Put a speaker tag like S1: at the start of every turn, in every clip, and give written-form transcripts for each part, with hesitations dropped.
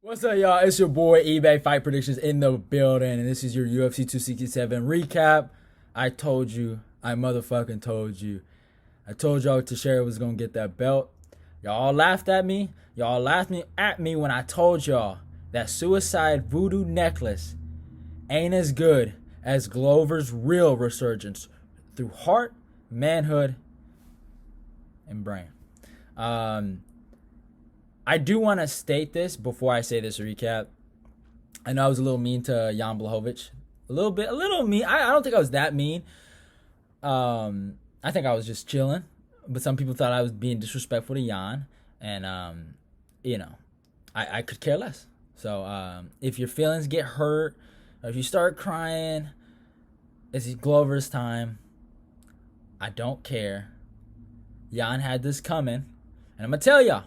S1: What's up, y'all? It's your boy eBay Fight Predictions in the building, and this is your UFC 267 recap. I told you, I motherfucking told you. I told y'all Teixeira was gonna get that belt. Y'all laughed at me. Y'all laughed at me when I told y'all that Suicide Voodoo necklace ain't as good as Glover's real resurgence through heart, manhood, and brain. I do want to state this before I say this recap. I know I was a little mean to Jan Blachowicz. A little mean. I don't think I was that mean. I think I was just chilling. But some people thought I was being disrespectful to Jan. And, I could care less. So, if your feelings get hurt, or if you start crying, it's Glover's time. I don't care. Jan had this coming. And I'm going to tell y'all.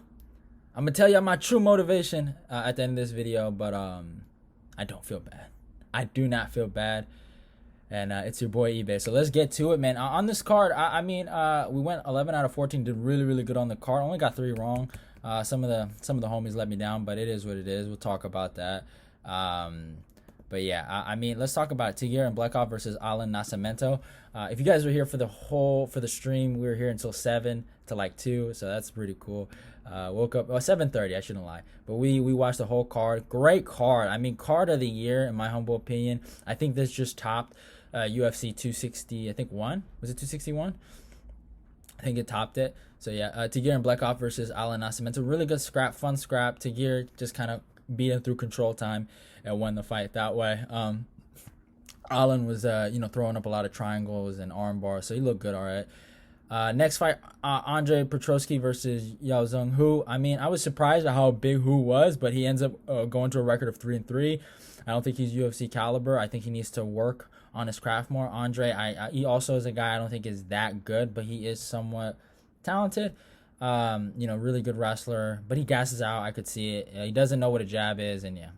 S1: I'm going to tell y'all my true motivation at the end of this video, but I don't feel bad. I do not feel bad. And it's your boy eBay. So let's get to it, man. On this card, we went 11 out of 14, did really, really good on the card. Only got 3 wrong. Some of the homies let me down, but it is what it is. We'll talk about that. But yeah, let's talk about Tygor and Volkov versus Alan Nascimento. If you guys were here for the stream, we were here until 7 to like 2, so that's pretty cool. Woke up 7:30, I shouldn't lie, but we watched the whole card. Great card. Card of the year in my humble opinion. I think this just topped UFC 260. I think one was it 261. I think it topped it. So yeah, Tygor and Volkov versus Alan Nascimento. Really good scrap, fun scrap. Tygor just kind of beat him through control time and won the fight that way. Alan was throwing up a lot of triangles and arm bars, so he looked good. All right. Next fight, Andre Petroski versus Yao Zheng Hu. I was surprised at how big Hu was, but he ends up going to a record of 3-3. I don't think he's UFC caliber. I think he needs to work on his craft more. Andre, he also is a guy I don't think is that good, but he is somewhat talented. Really good wrestler, but he gasses out. I could see it. He doesn't know what a jab is, and yeah.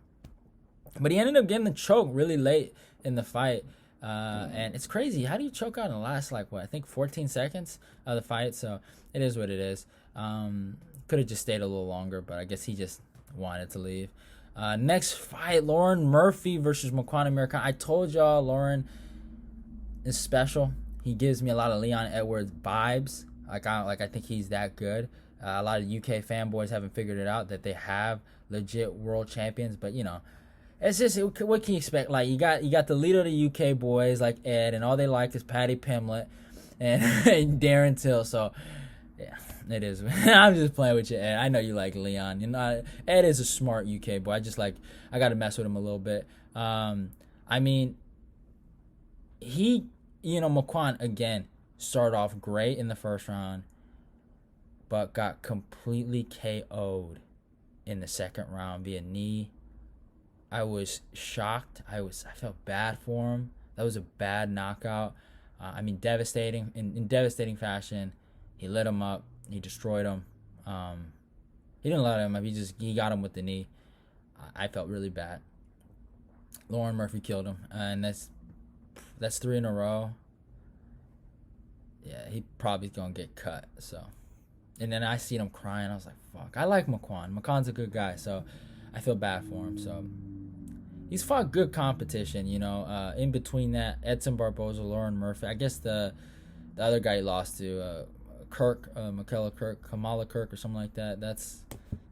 S1: But he ended up getting the choke really late in the fight. And it's crazy. How do you choke out in the last, 14 seconds of the fight? So it is what it is. Could have just stayed a little longer, but I guess he just wanted to leave. Next fight, Lauren Murphy versus Mcquan American. I told y'all Lauren is special. He gives me a lot of Leon Edwards vibes. I think he's that good. A lot of UK fanboys haven't figured it out that they have legit world champions, but it's just, what can you expect? You got the leader of the UK boys like Ed, and all they like is Paddy Pimblett and, and Darren Till. So yeah, it is. I'm just playing with you, Ed. I know you like Leon. Ed is a smart UK boy. I got to mess with him a little bit. Mcquan again started off great in the first round, but got completely KO'd in the second round via knee. I was shocked. I felt bad for him. That was a bad knockout. Devastating in devastating fashion. He lit him up. He destroyed him. He didn't let him up. He got him with the knee. I felt really bad. Lauren Murphy killed him, and that's 3 in a row. Yeah, he probably gonna get cut. So, and then I seen him crying. I was like, fuck. I like Mcquan. Mcquan's a good guy, so I feel bad for him. So he's fought good competition, in between that, Edson Barboza, Lauren Murphy. I guess the other guy he lost to, Kamala Kirk or something like that.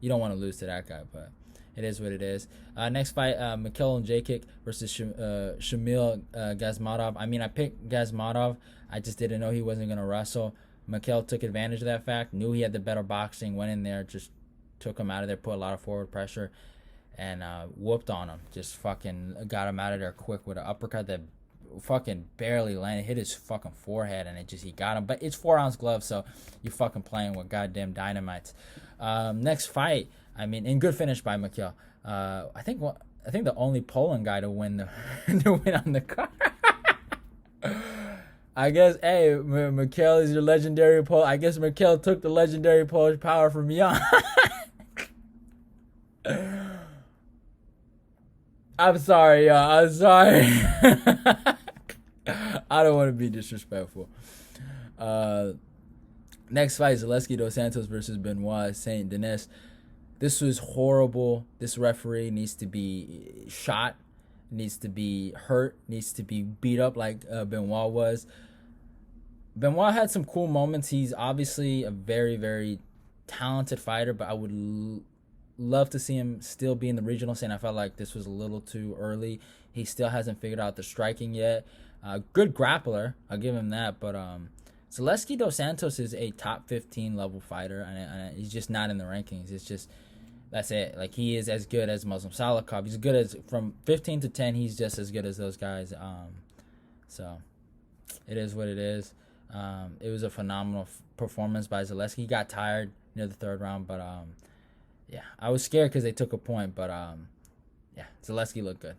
S1: You don't want to lose to that guy, but it is what it is. Next fight, Mikhail Jakic versus Shamil Gazmatov. I picked Gazmatov. I just didn't know he wasn't going to wrestle. Mikhail took advantage of that fact, knew he had the better boxing, went in there, just took him out of there, put a lot of forward pressure, and whooped on him. Just fucking got him out of there quick with an uppercut that fucking barely landed, hit his fucking forehead, and he got him. But it's 4-ounce gloves, so you're fucking playing with goddamn dynamites. Next fight, and good finish by Mikhail. I think the only Poland guy to win on the card. I guess, hey, Mikhail is your legendary Polish. I guess Mikhail took the legendary Polish power from Jan. I'm sorry, y'all. I'm sorry. I don't want to be disrespectful. Next fight, Celesquito Santos versus Benoist Saint Denis. This was horrible. This referee needs to be shot, needs to be hurt, needs to be beat up like Benoist was. Benoist had some cool moments. He's obviously a very, very talented fighter, but I would love to see him still be in the regional scene. I felt like this was a little too early. He still hasn't figured out the striking yet. Good grappler, I'll give him that, but Celesquito Santos is a top 15 level fighter, and he's just not in the rankings. It's just, that's it. Like, he is as good as Muslim Salikov. He's good as, from 15 to 10, he's just as good as those guys. So it is what it is. It was a phenomenal performance by Zaleski. He got tired near the third round, but yeah, I was scared because they took a point, but yeah, Zaleski looked good.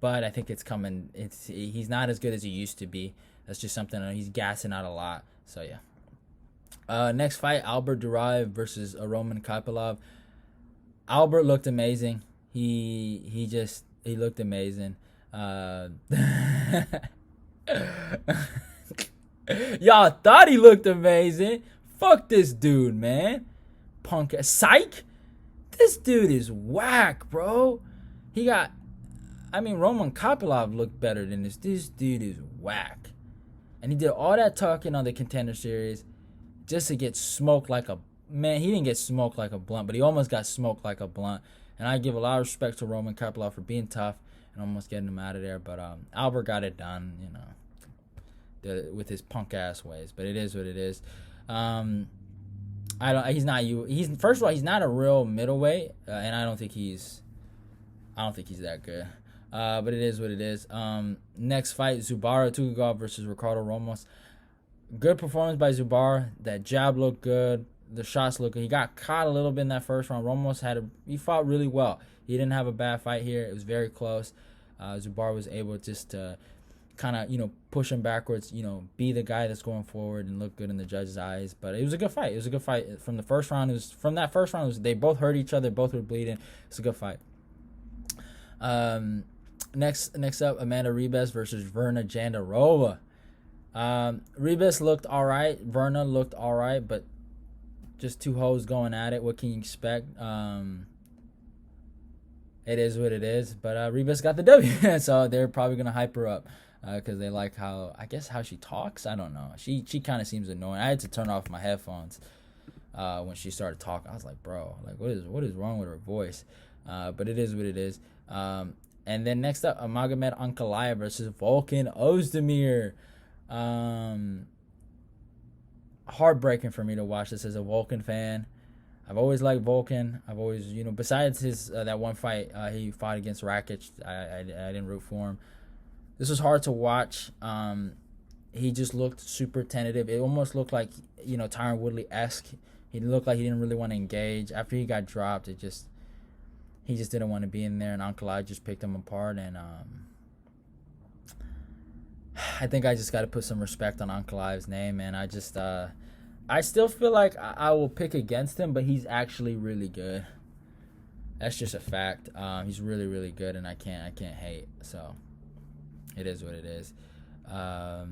S1: But I think it's coming. He's not as good as he used to be. That's just something. He's gassing out a lot. So yeah. Next fight, Albert Duraev versus Roman Kopylov. Albert looked amazing. He looked amazing. Y'all thought he looked amazing. Fuck this dude, man. Punk. Psych. This dude is whack, bro. Roman Kopylov looked better than this. This dude is whack. And he did all that talking on the Contender Series just to get smoked like a... Man, he didn't get smoked like a blunt, but he almost got smoked like a blunt. And I give a lot of respect to Roman Kopylov for being tough and almost getting him out of there. But Albert got it done, with his punk-ass ways. But it is what it is. First of all, he's not a real middleweight, and I don't think he's that good. But it is what it is. Next fight, Zubara Tugal versus Ricardo Romos. Good performance by Zubara. That jab looked good. The shots looked good. He got caught a little bit in that first round. Romos he fought really well. He didn't have a bad fight here. It was very close. Zubara was able just to kind of, push him backwards, be the guy that's going forward and look good in the judge's eyes. But it was a good fight. It was a good fight. From the first round, they both hurt each other. Both were bleeding. It's a good fight. Next up, Amanda Ribas versus Verna Jandarova. Ribas looked all right. Verna looked all right, but just two hoes going at it. What can you expect? It is what it is. But Ribas got the W, so they're probably gonna hype her up because they like how she talks. I don't know. She kind of seems annoying. I had to turn off my headphones when she started talking. I was like, bro, like what is wrong with her voice? But it is what it is. And then next up, Magomed Ankalaev versus Volkan Ozdemir. Heartbreaking for me to watch this as a Volkan fan. I've always liked Volkan. I've always, besides his that one fight he fought against Rakic, I didn't root for him. This was hard to watch. He just looked super tentative. It almost looked like, Tyron Woodley-esque. He looked like he didn't really want to engage. After he got dropped, he just didn't want to be in there, and Ankalaev just picked him apart. And I think I just got to put some respect on Ankalaev's name, man. I still feel like I will pick against him, but he's actually really good. That's just a fact. He's really, really good, and I can't hate. So it is what it is. Yeah.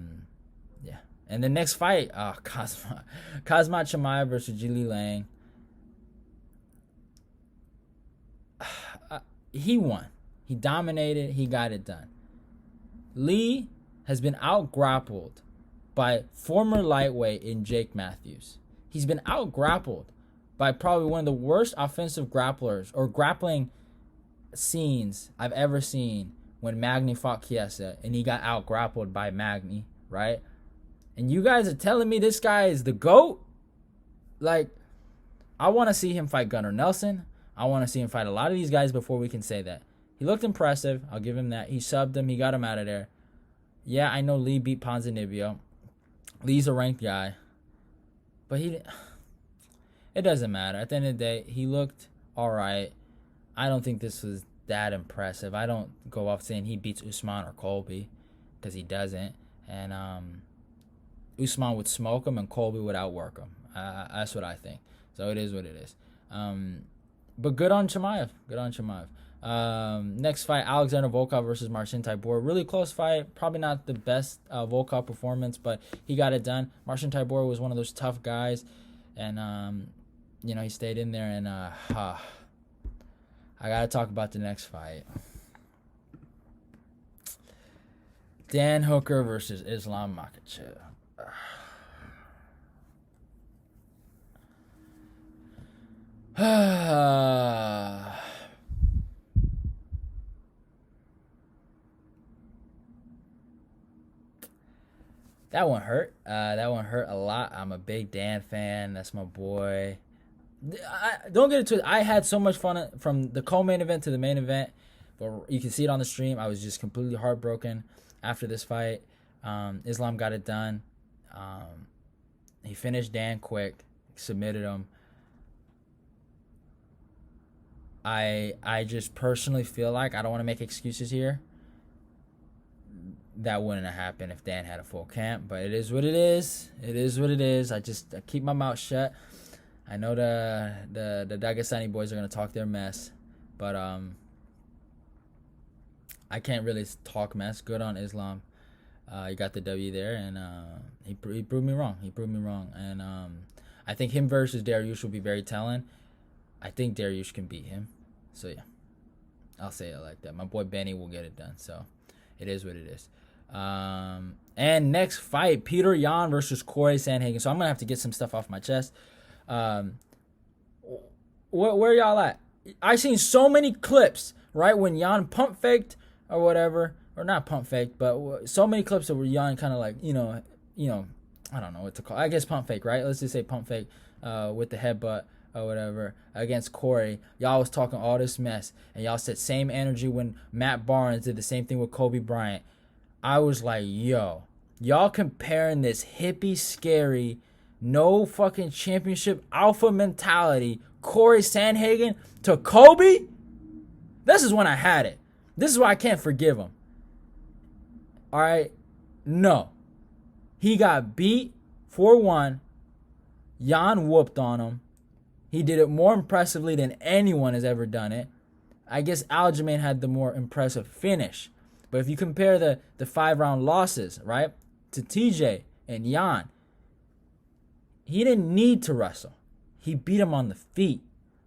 S1: And the next fight, Kazmat Chimaev versus Jili Lang. He won. He dominated. He got it done. Lee has been out-grappled by former lightweight in Jake Matthews. He's been out-grappled by probably one of the worst offensive grapplers or grappling scenes I've ever seen when Magny fought Chiesa, and he got out-grappled by Magny, right? And you guys are telling me this guy is the GOAT? Like, I want to see him fight Gunnar Nelson. I want to see him fight a lot of these guys before we can say that. He looked impressive. I'll give him that. He subbed him. He got him out of there. Yeah, I know Lee beat Ponzinibbio. Lee's a ranked guy. But it doesn't matter. At the end of the day, he looked all right. I don't think this was that impressive. I don't go off saying he beats Usman or Colby, because he doesn't. And Usman would smoke him and Colby would outwork him. That's what I think. So it is what it is. But good on Chimaev. Good on Chimaev. Next fight, Alexander Volkov versus Marcin Tybor. Really close fight. Probably not the best Volkov performance, but he got it done. Marcin Tybor was one of those tough guys, and he stayed in there. And I gotta talk about the next fight. Dan Hooker versus Islam Makhachev. That one hurt. That one hurt a lot. I'm a big Dan fan. That's my boy. Don't get it twisted. I had so much fun from the co-main event to the main event. But you can see it on the stream. I was just completely heartbroken after this fight. Islam got it done. He finished Dan quick. Submitted him. I just personally feel like, I don't want to make excuses here, that wouldn't have happened if Dan had a full camp, but it is what it is. It is what it is. I keep my mouth shut. I know the Dagestani boys are gonna talk their mess, but I can't really talk mess. Good on Islam. He got the W there, and he proved me wrong. And I think him versus Dariush will be very telling. I think Dariush can beat him. So yeah, I'll say it like that. My boy Benny will get it done. So it is what it is. And next fight, Petr Yan versus Corey Sandhagen. So I'm gonna have to get some stuff off my chest. Where y'all at? I seen so many clips, right, when Yan pump faked or whatever, or not pump faked, but so many clips that were Yan kind of like, you know, I don't know what to call. I guess pump fake, right? Let's just say pump fake with the headbutt or whatever against Corey. Y'all was talking all this mess, and y'all said same energy when Matt Barnes did the same thing with Kobe Bryant. I was like, yo, y'all comparing this hippie, scary, no fucking championship alpha mentality Corey Sandhagen to Kobe? This is when I had it. This is why I can't forgive him. All right? No. He got beat 4-1. Yan whooped on him. He did it more impressively than anyone has ever done it. I guess Aljamain had the more impressive finish. But if you compare the 5-round losses, right, to TJ and Yan, he didn't need to wrestle. He beat him on the feet.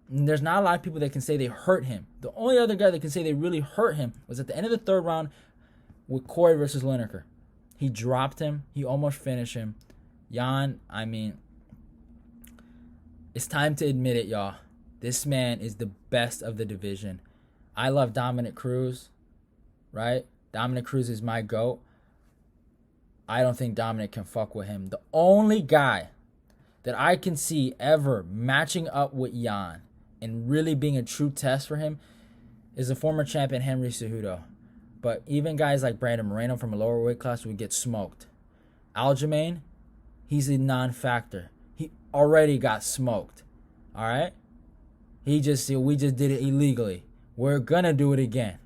S1: And there's not a lot of people that can say they hurt him. The only other guy that can say they really hurt him was at the end of the 3rd round with Corey versus Lineker. He dropped him. He almost finished him. Yan, I mean, it's time to admit it, y'all. This man is the best of the division. I love Dominic Cruz, right? Dominic Cruz is my GOAT. I don't think Dominic can fuck with him. The only guy that I can see ever matching up with Yan and really being a true test for him is the former champion Henry Cejudo. But even guys like Brandon Moreno from a lower weight class would get smoked. Aljamain, he's a non-factor. He already got smoked. All right? We just did it illegally. We're gonna do it again.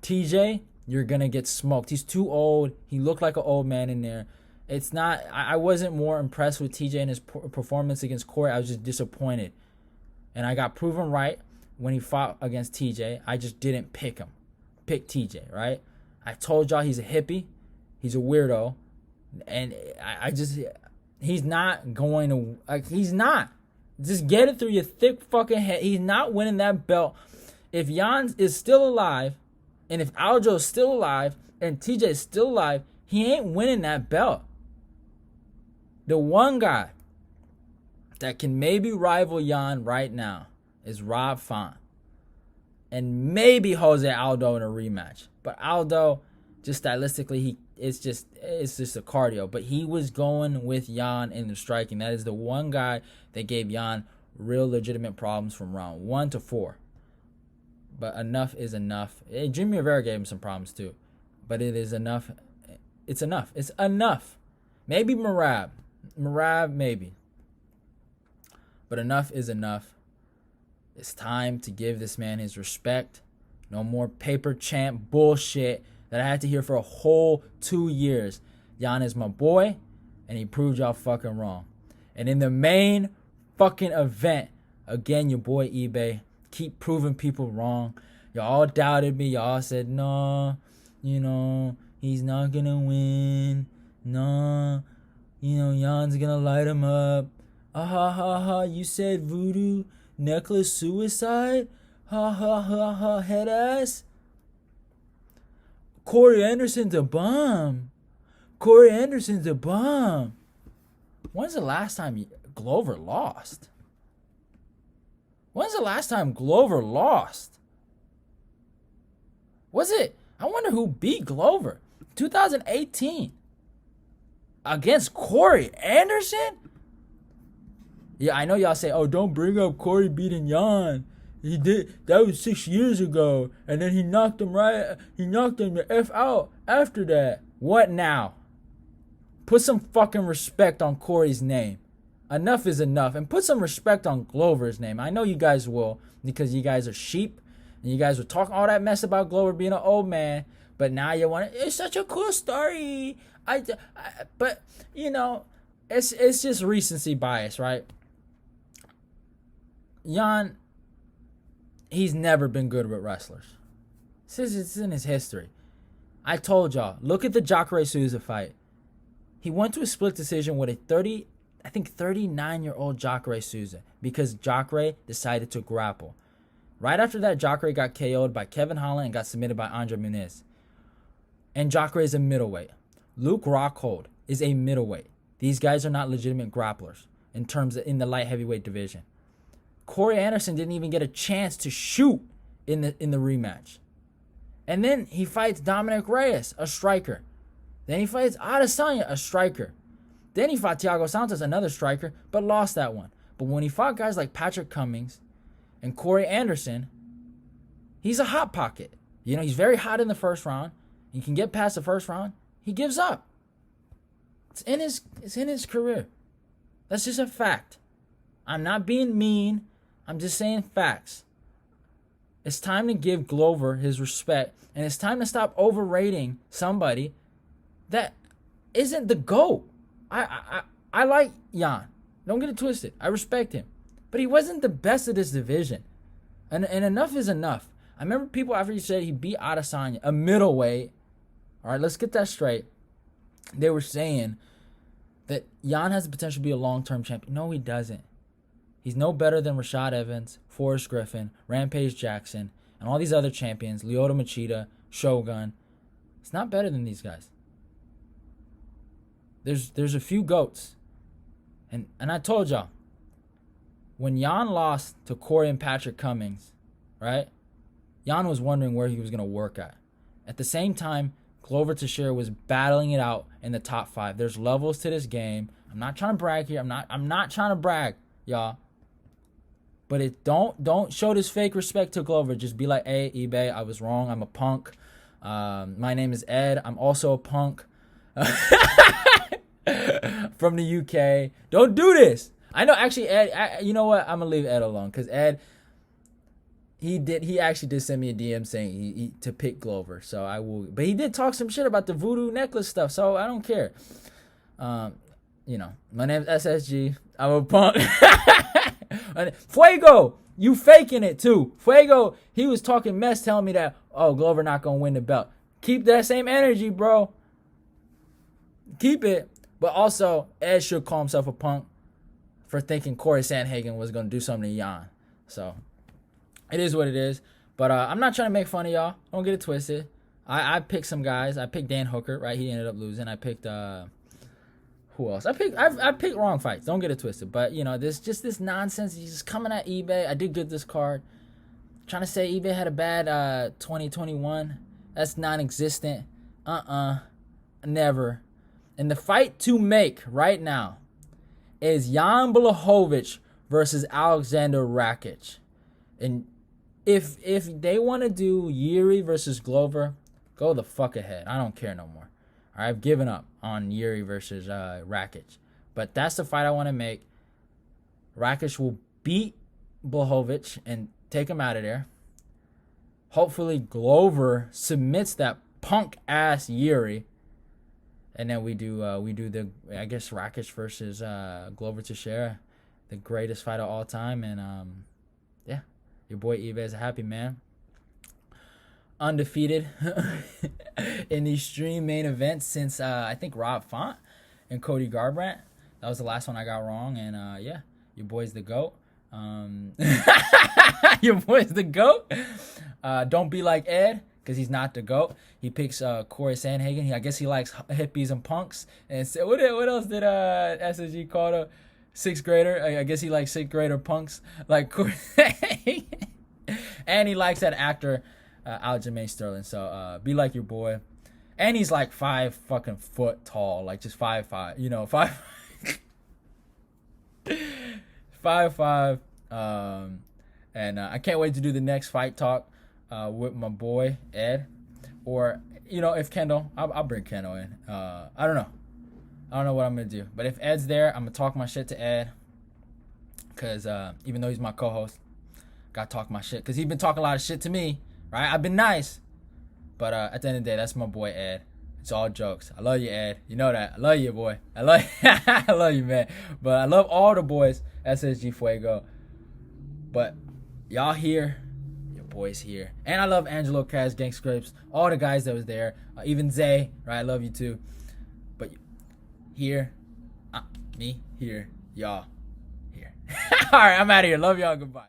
S1: TJ, you're gonna get smoked. He's too old. He looked like an old man in there. It's not. I wasn't more impressed with TJ and his performance against Corey. I was just disappointed, and I got proven right when he fought against TJ. I just didn't pick him. Pick TJ, right? I told y'all he's a hippie. He's a weirdo, and he's not going to. He's not. Just get it through your thick fucking head. He's not winning that belt. If Jan is still alive, and if Aljo is still alive, and TJ is still alive, he ain't winning that belt. The one guy that can maybe rival Jan right now is Rob Font. And maybe Jose Aldo in a rematch. But Aldo, just stylistically, it's just a cardio. But he was going with Jan in the striking. That is the one guy that gave Jan real legitimate problems from round 1 to 4. But enough is enough. Jimmy Rivera gave him some problems too. But it is enough. It's enough. It's enough. Maybe Merab, maybe. But enough is enough. It's time to give this man his respect. No more paper champ bullshit that I had to hear for a whole 2 years. Jan is my boy, and he proved y'all fucking wrong. And in the main fucking event, again, your boy eBay, keep proving people wrong. Y'all doubted me. Y'all said, no, he's not going to win. No, Jan's going to light him up. You said voodoo necklace suicide? Ha ha ha ha, head ass. Corey Anderson's a bum. Corey Anderson's a bum. When's the last time Glover lost? When's the last time Glover lost? Was it? I wonder who beat Glover. 2018. Against Corey Anderson? Yeah, I know y'all say, oh, don't bring up Corey beating Jan. He did. That was 6 years ago. And then he knocked him the F out after that. What now? Put some fucking respect on Corey's name. Enough is enough. And put some respect on Glover's name. I know you guys will, because you guys are sheep. And you guys were talking all that mess about Glover being an old man. But now you want it. It's such a cool story. But, you know, it's just recency bias, right? Jan, he's never been good with wrestlers. It's in his history. I told y'all, look at the Jacare Souza fight. He went to a split decision with a 39-year-old Jacare Souza because Jacare decided to grapple. Right after that, Jacare got KO'd by Kevin Holland and got submitted by Andre Muniz. And Jacare is a middleweight. Luke Rockhold is a middleweight. These guys are not legitimate grapplers in the light heavyweight division. Corey Anderson didn't even get a chance to shoot in the rematch. And then he fights Dominic Reyes, a striker. Then he fights Adesanya, a striker. Then he fought Thiago Santos, another striker, but lost that one. But when he fought guys like Patrick Cummings and Corey Anderson, he's a hot pocket. You know, he's very hot in the first round. He can get past the first round. He gives up. It's in his career. That's just a fact. I'm not being mean. I'm just saying facts. It's time to give Glover his respect, and it's time to stop overrating somebody that isn't the GOAT. I like Jan. Don't get it twisted. I respect him. But he wasn't the best of this division. And enough is enough. I remember people after he said he beat Adesanya, a middleweight. All right, let's get that straight. They were saying that Jan has the potential to be a long-term champion. No, he doesn't. He's no better than Rashad Evans, Forrest Griffin, Rampage Jackson, and all these other champions, Lyoto Machida, Shogun. He's not better than these guys. There's a few GOATs. And I told y'all, when Jan lost to Corey and Patrick Cummings, right? Jan was wondering where he was going to work at. At the same time, Glover Teixeira was battling it out in the top 5. There's levels to this game. I'm not trying to brag here. I'm not trying to brag, y'all. But don't show this fake respect to Glover. Just be like, hey, eBay, I was wrong. I'm a punk. My name is Ed. I'm also a punk. From the UK. Don't do this. I know, actually, Ed, you know what? I'm going to leave Ed alone. Because Ed, he actually did send me a DM saying he to pick Glover. So I will. But he did talk some shit about the voodoo necklace stuff. So I don't care. You know, my name's SSG. I'm a punk. Fuego, you faking it too. Fuego, he was talking mess telling me that, oh, Glover not going to win the belt. Keep that same energy, bro. Keep it. But also, Ed should call himself a punk for thinking Corey SandHagen was going to do something to Jan. So, it is what it is. But I'm not trying to make fun of y'all. Don't get it twisted. I picked some guys. I picked Dan Hooker, right? He ended up losing. I picked, who else? I picked wrong fights. Don't get it twisted. But, you know, this nonsense. He's just coming at eBay. I did good this card. Trying to say eBay had a bad 2021. That's non-existent. Never. And the fight to make right now is Jan Blachowicz versus Alexander Rakic. And if they want to do Yuri versus Glover, go the fuck ahead. I don't care no more. All right, I've given up on Yuri versus Rakic. But that's the fight I want to make. Rakic will beat Blachowicz and take him out of there. Hopefully Glover submits that punk-ass Yuri. And then we do the, I guess, Rakic versus Glover Teixeira, the greatest fight of all time. And, yeah, your boy Eve is a happy man. Undefeated in these stream main events since, I think, Rob Font and Cody Garbrandt. That was the last one I got wrong. And, yeah, your boy's the GOAT. Your boy's the GOAT. Don't be like Ed, because he's not the GOAT. He picks Corey SandHagen. I guess he likes hippies and punks. And so, what else did SSG call the sixth grader? I guess he likes sixth grader punks. Like Corey SandHagen. And he likes that actor, Aljamain Sterling. So be like your boy. And he's like 5 fucking foot tall. Like just 5'5". You know, 5'5". And I can't wait to do the next fight talk with my boy Ed, or if Kendall, I'll bring Kendall in. I don't know what I'm gonna do, but if Ed's there, I'm gonna talk my shit to Ed, cause even though he's my co-host, gotta talk my shit, cause he's been talking a lot of shit to me, right? I've been nice, but at the end of the day, that's my boy Ed. It's all jokes. I love you, Ed. You know that. I love you, boy. I love you, man. But I love all the boys, SSG Fuego. But y'all here, your boys here. And I love Angelo Kaz, Gang Scripts, all the guys that was there. Even Zay, right? I love you too. But here, me, here, y'all, here. All right, I'm out of here. Love y'all. Goodbye.